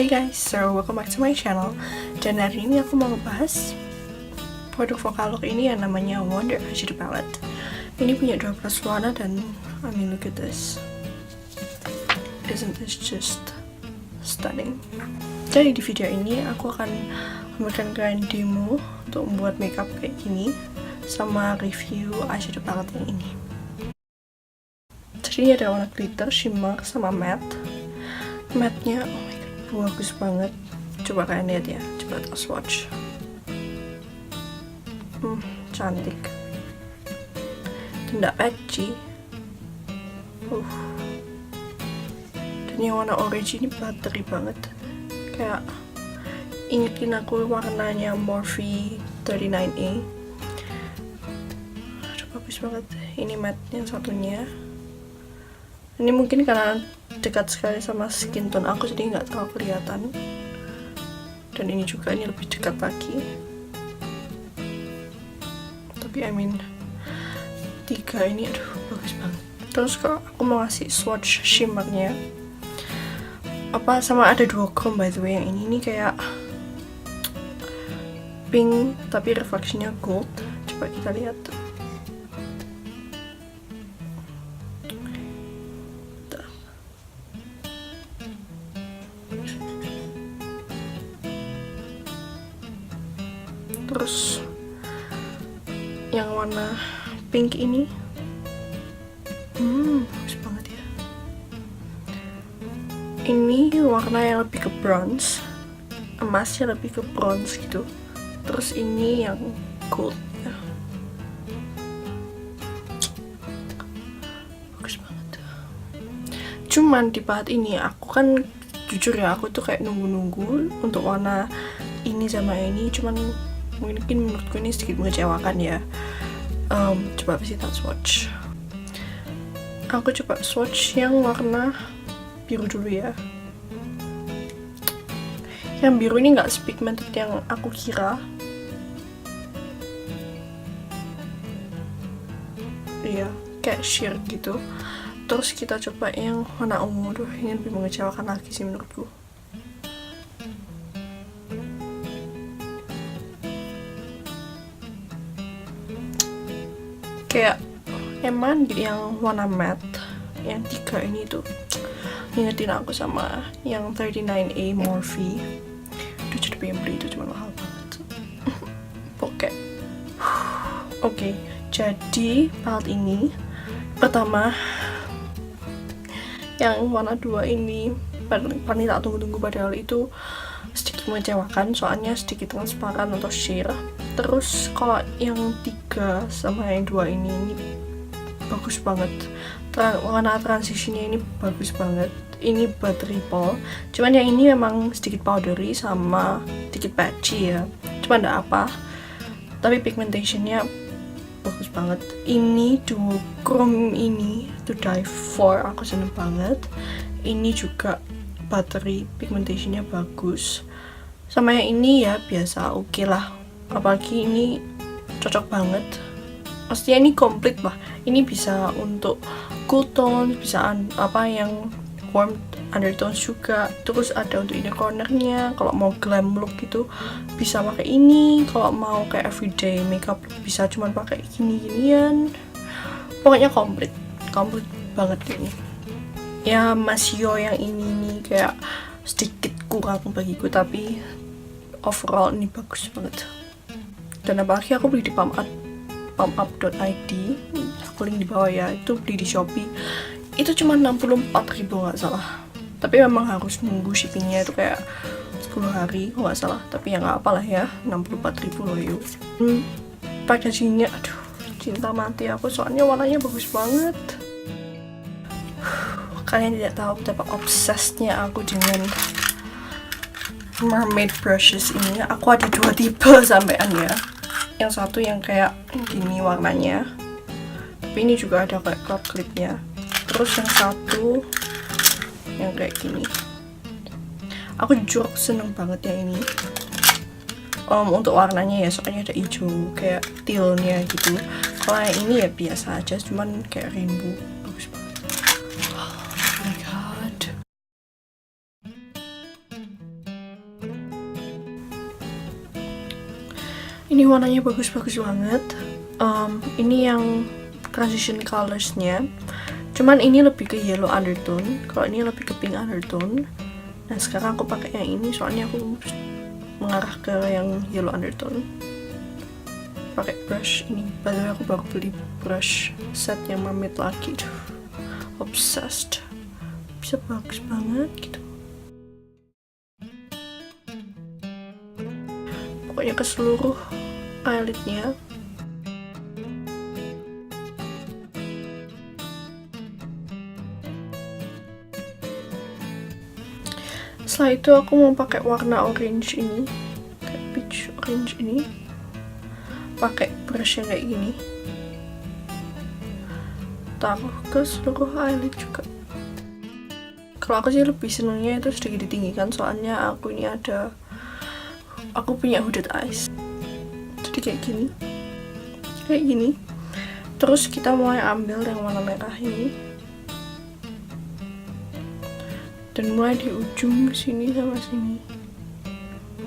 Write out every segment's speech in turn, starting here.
Hey guys, so welcome back to my channel. Dan hari ini aku mau ngebahas produk FOCALLURE ini yang namanya Wonder Eyeshadow Palette. Ini punya 12 warna dan I mean look at this. Isn't this just stunning? Jadi di video ini aku akan memberikan kalian demo untuk membuat makeup kayak gini sama review eyeshadow palette yang ini. Jadi ini ada warna glitter, shimmer, sama matte. Matte-nya, oh my god, bagus banget. Coba kalian lihat ya, coba kita swatch. Cantik. Tidak patchy. Dan yang warna orange ini buttery banget. Kayak ingetin aku warnanya Morphe 39A. Aduh, bagus banget. Ini matte yang satunya. Ini mungkin karena dekat sekali sama skin tone aku jadi nggak terlalu kelihatan. Dan ini juga, ini lebih dekat lagi. Tapi I mean 3 ini aduh bagus banget. Terus kalau aku mau ngasih swatch shimmernya, apa sama ada duochrome by the way. Yang ini kayak pink tapi refleksinya gold. Coba kita lihat. Terus yang warna pink ini bagus banget ya. Ini warna yang lebih ke bronze, emasnya lebih ke bronze gitu. Terus ini yang gold ya. Bagus banget. Cuman di part ini aku kan jujur ya, aku tuh kayak nunggu-nunggu untuk warna ini sama ini, cuman mungkin menurutku ini sedikit mengecewakan ya. Coba kita swatch. Aku coba swatch yang warna biru dulu ya. Yang biru ini nggak sepigmented yang aku kira. Iya, kayak sheer gitu. Terus kita coba yang warna ungu. Duh, ini lebih mengecewakan lagi sih menurutku. Kayak emang yang warna matte yang 3 ini tuh ngingetin aku sama yang 39A Morphe. Udah jadi pengen beli, itu cuma mahal banget. Oke, jadi palette ini pertama yang warna 2 ini paling tak tunggu-tunggu, padahal itu sedikit mengecewakan soalnya sedikit transparan atau sheer. Terus kalau yang 3 sama yang 2 ini bagus banget. Warna transisinya ini bagus banget. Ini buttery ball. Cuman yang ini memang sedikit powdery sama sedikit patchy ya. Cuman enggak apa. Tapi pigmentationnya bagus banget. Ini duochrome ini to die for. Aku seneng banget. Ini juga buttery, pigmentationnya bagus. Sama yang ini ya biasa, oke lah. Apalagi ini cocok banget. Maksudnya ini komplit lah. Ini bisa untuk cool tone, bisa apa yang warm undertones juga. Terus ada untuk inner cornernya. Kalau mau glam look gitu bisa pakai ini. Kalau mau kayak everyday makeup bisa cuman pakai gini-ginian. Pokoknya komplit banget ini. Ya Masio yang ini nih kayak sedikit kurang bagiku, tapi overall ini bagus banget. Dan apalagi aku beli di pumpup.id, aku link di bawah ya, itu beli di Shopee itu cuma 64.000 nggak salah. Tapi memang harus nunggu shippingnya itu kayak 10 hari nggak salah, tapi ya nggak apalah ya, 64.000 loh yuk. Packagingnya aduh cinta mati aku, soalnya warnanya bagus banget. Kalian tidak tahu betapa obsesnya aku dengan mermaid brushes ini. Aku ada 2 tipe sampean ya. Yang satu yang kayak gini warnanya, tapi ini juga ada kayak cloud clipnya. Terus yang satu yang kayak gini. Aku jujur seneng banget yang ini. Untuk warnanya ya, soalnya ada hijau kayak tealnya gitu. Kalau yang ini ya biasa aja, cuman kayak rainbow. Bagus banget. Oh my god. Ini warnanya bagus-bagus banget. Ini yang transition colorsnya, cuman ini lebih ke yellow undertone, kalau ini lebih ke pink undertone. Nah sekarang aku pakai yang ini soalnya aku mengarah ke yang yellow undertone. Pakai brush ini, by the way aku baru beli brush set yang mermaid lagi, obsessed, bisa bagus banget gitu. Pokoknya ke seluruh eyelidnya. Setelah itu aku mau pakai warna orange ini, kayak peach orange ini, pakai brush yang kayak gini, taruh ke seluruh eyelid juga. Kalau aku sih lebih senangnya itu sedikit ditinggikan, soalnya aku ini aku punya hooded eyes, jadi kayak gini. Terus kita mulai ambil yang warna merah ini dan mulai di ujung sini sama sini,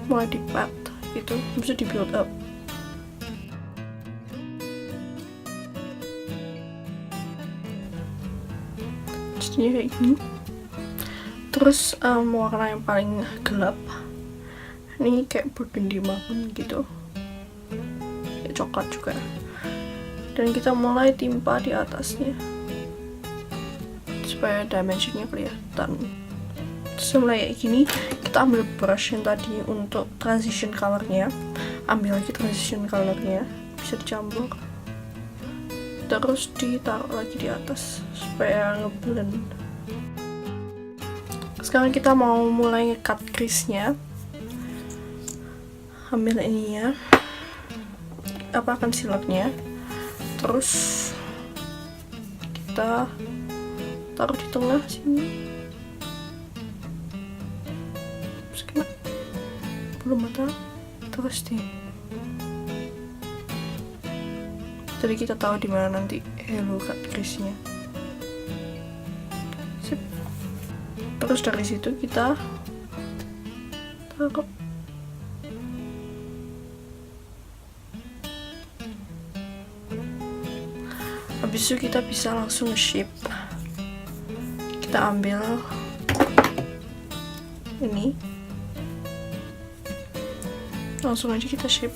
mulai di pat gitu, bisa di build up. Jadinya kayak gini. Terus warna yang paling gelap ini kayak burgundy maroon gitu, kayak coklat juga, dan kita mulai timpa di atasnya supaya dimensionnya kelihatan. Terus mulai kayak gini, kita ambil brush yang tadi untuk transition colornya, ambil lagi transition colornya, bisa dicampur, terus ditaruh lagi di atas supaya ngeblend. Sekarang kita mau mulai nge-cut crease-nya. Ambil ininya, apa concealer-nya, terus kita taruh di tengah sini. Terus kena bulu mata, terus jadi kita tahu di mana nanti hello cut crease-nya. Terus dari situ kita taruh. Habis itu kita bisa langsung shape. Kita ambil ini, langsung aja kita shape.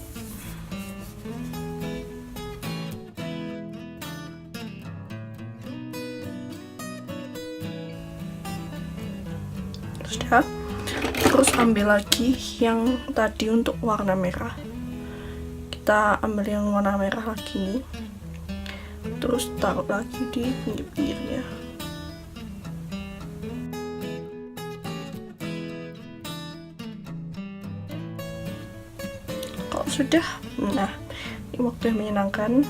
Sudah. Terus ambil lagi yang tadi untuk warna merah. Kita ambil yang warna merah lagi nih. Terus taruh lagi di pinggir-pinggirnya. Kalau sudah, nah ini waktu yang menyenangkan.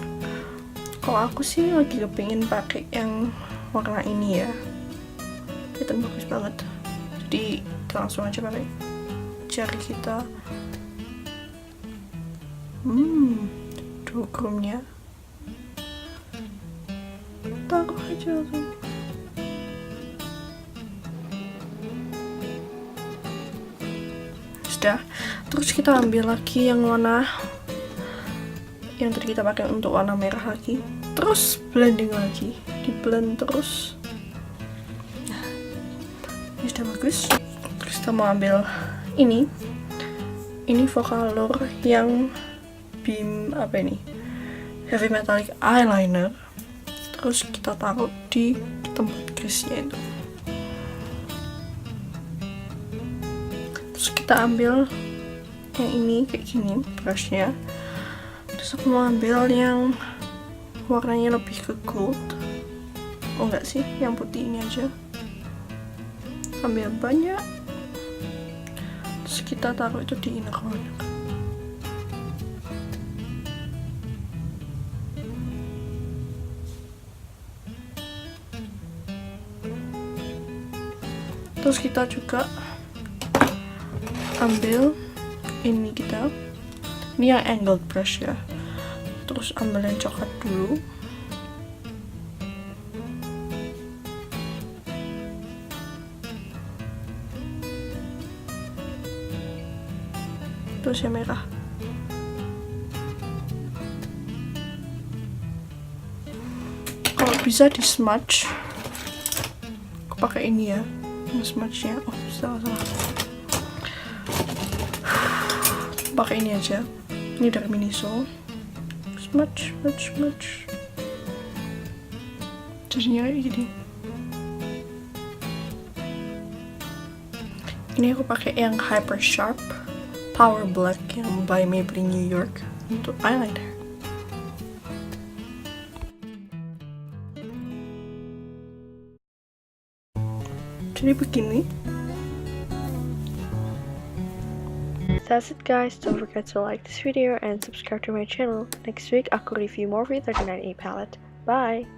Kalau aku sih lagi kepingin pakai yang warna ini ya, kelihatan bagus banget. Jadi kita langsung aja pakai jari kita. Dugumnya taruh aja langsung. Sudah. Terus kita ambil lagi yang warna yang tadi kita pakai untuk warna merah lagi. Terus blending lagi, di blend terus. Nah, ini sudah bagus. Terus kita mau ambil ini FOCALLURE yang beam apa ini, heavy metallic eyeliner. Terus kita taruh di tempat crease-nya itu. Terus kita ambil yang ini kayak gini brushnya. Terus aku mau ambil yang warnanya lebih ke gold. Oh enggak sih, yang putih ini aja. Ambil banyak. Terus kita taruh itu di inner corner. Terus kita juga ambil ini yang angled brush ya. Terus ambil yang coklat dulu. Terus yang merah. bisa di smudge. Aku pakai ini ya, smudge-nya. Oh, salah. Pakai ini aja. Ini dari Miniso. Smudge. Jadinya kayak gini. Ini aku pakai yang Hyper Sharp Power Black yang by Maybelline New York untuk eyeliner. Jadi begini. That's it guys, don't forget to like this video and subscribe to my channel. Next week aku review Morphe 39A palette. Bye!